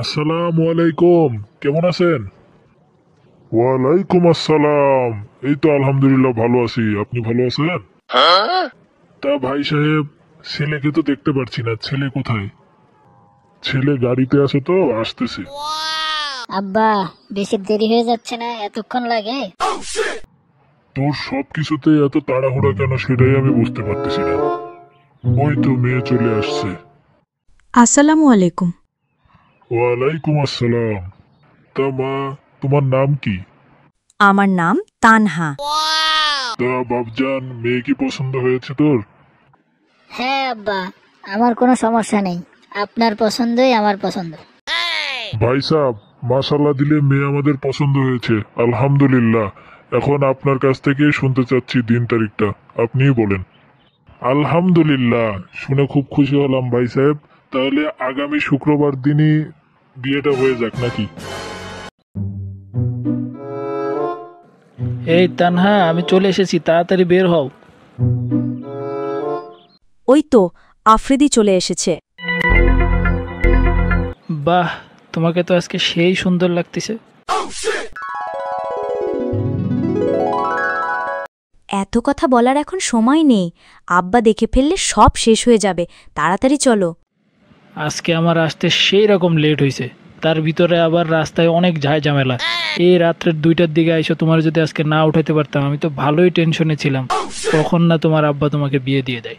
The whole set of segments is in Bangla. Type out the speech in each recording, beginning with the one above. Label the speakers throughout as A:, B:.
A: আসসালামু আলাইকুম, কেমন আছেন? ওয়ালাইকুম আসসালাম। এই তো আলহামদুলিল্লাহ ভালো আছি। আপনি ভালো আছেন? তা ভাই সাহেব, ছেলেকে তো দেখতে পাচ্ছি না। ছেলে কোথায়? ছেলে গাড়িতে আছে তো, আসতেছে।
B: আব্বা, বেশি দেরি হয়ে যাচ্ছে না? এতক্ষণ লাগে?
A: তোর সবকিছুতে এত তাড়াহুড়া কেন সেটাই আমি বুঝতে পারতেছি না। ওই তো মেয়ে চলে আসছে।
C: আসসালামু আলাইকুম।
A: ওয়ালাইকুম আসসালাম। তা মা, তোমার নাম কি?
C: আমার নাম তানহা।
A: তা বাবজান, মেয়ে কি পছন্দ হয়েছে তোর?
B: হ্যাঁ আব্বা, আমার কোনো সমস্যা নেই। আপনার পছন্দই আমার পছন্দ।
A: ভাই সাহ, মাশাল্লাহ দিলে মেয়ে আমাদের পছন্দ হয়েছে, আলহামদুলিল্লাহ। এখন আপনার কাছ থেকে শুনতে চাচ্ছি দিন তারিখটা, আপনিই বলেন। আলহামদুলিল্লাহ, শুনে খুব খুশি হলাম ভাই সাহেব। তাহলে আগামী শুক্রবার দিনই বিয়েটা হয়ে যাক নাকি?
D: এই তানহা, আমি চলে এসেছি, তাড়াতাড়ি বের হও।
C: ওই তো আফ্রিদি চলে এসেছে।
D: বাহ, তোমাকে তো আজকে সেই সুন্দর লাগতেছে।
C: এত কথা বলার এখন সময় নেই। আব্বা দেখে ফেললে সব শেষ হয়ে যাবে। তাড়াতাড়ি চলো।
D: আজকে আমার আসতে সেই রকম লেট হয়েছে, তার ভিতরে আবার রাস্তায় অনেক ঝামেলা। এই রাত্রের 2টার দিকে আইসো, তোমার যদি আজকে না উঠাইতে পারতাম, আমি তো ভালোই টেনশনে ছিলাম কখন না তোমার আব্বা তোমাকে বিয়ে দিয়ে দেয়।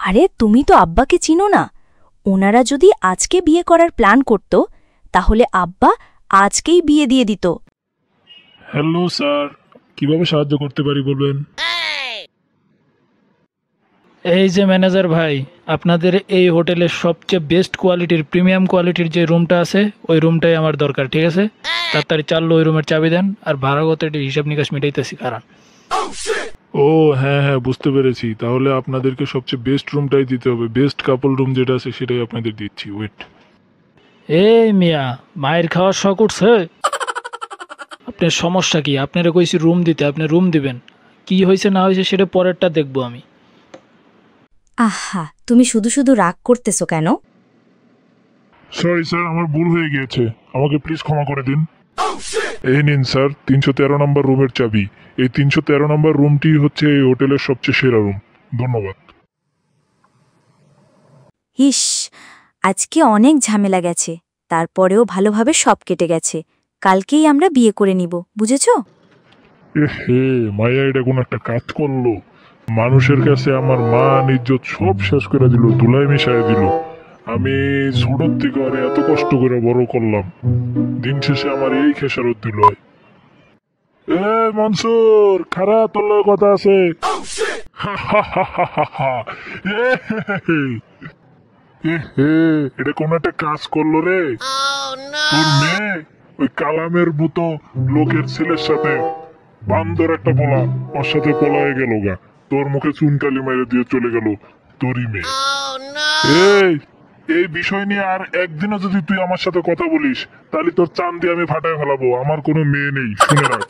C: আরে তুমি তো আব্বাকে চিনো না। ওনারা যদি আজকে বিয়ে করার প্ল্যান করত তাহলে আব্বা আজকেই বিয়ে দিয়ে দিত।
A: হ্যালো স্যার, কিভাবে সাহায্য করতে পারি বলবেন?
D: এই যে ম্যানেজার ভাই, আপনাদের এই হোটেলের সবচেয়ে বেস্ট কোয়ালিটির, প্রিমিয়াম কোয়ালিটির যে রুমটা আছে, ওই রুমটাই আমার দরকার, ঠিক আছে? তাড়াতাড়ি চাললো ওই রুমের চাবি দেন, আর ভাড়াগত একটু হিসাব নিকাশ মিটাইতেছি, কারণ
A: ও হ্যাঁ হ্যাঁ, বুঝতে পেরেছি। তাহলে আপনাদেরকে সবচেয়ে বেস্ট রুমটাই দিতে হবে। বেস্ট কাপল রুম যেটা আছে সেটাই আপনাদের দিচ্ছি। ওয়েট।
D: এই মিয়া, মায়ের খাওয়ার শখ উঠছে? আপনার সমস্যা কি? আপনারা কইছি রুম দিতে, আপনি রুম দিবেন। কি হয়েছে না হয়েছে সেটা পরেরটা দেখবো আমি।
C: আহা, তুমি শুধু শুধু রাগ করতেছো কেন?
A: সরি স্যার, আমার ভুল হয়ে গিয়েছে, আমাকে প্লিজ ক্ষমা করে দিন। এই নিন স্যার 313 নম্বর রুমের চাবি। এই 313 নম্বর রুমটি হচ্ছে এই হোটেলের সবচেয়ে সেরা রুম। ধন্যবাদ।
C: ইস, আজকে অনেক ঝামেলা গেছে, তারপরেও ভালোভাবে সব কেটে গেছে। কালকেই আমরা বিয়ে করে নিব, বুঝেছো?
A: হে, মায়া এটা কোন একটা কাজ করলো? মানুষের কাছে আমার মান ইজ্জত সব শেষ করে দিল, ধুলাই মিশাই দিল। আমি ছোটর থেকে আর এত কষ্ট করে বড় করলাম, দিন শেষে আমার এই খেসারত দিল। এ মনসুর, খারা তোর লগে কথা আছে। এ হে, এটা কোন একটা কাজ করলো রে। তোর মেয়ে ওই কালামের মতো লোকের ছেলের সাথে, বান্দর একটা পোলা, ওর সাথে পলায়ে গেল গা। তোর মুখে চুনকালি মেরে দিয়ে চলে গেল তোরই মেয়ে। এই এই বিষয় নিয়ে আর একদিনও যদি তুই আমার সাথে কথা বলিস, তাহলে তোর চান দিয়ে আমি ফাটায় ফেলাবো। আমার কোনো মেয়ে নেই, শুনে রাখ।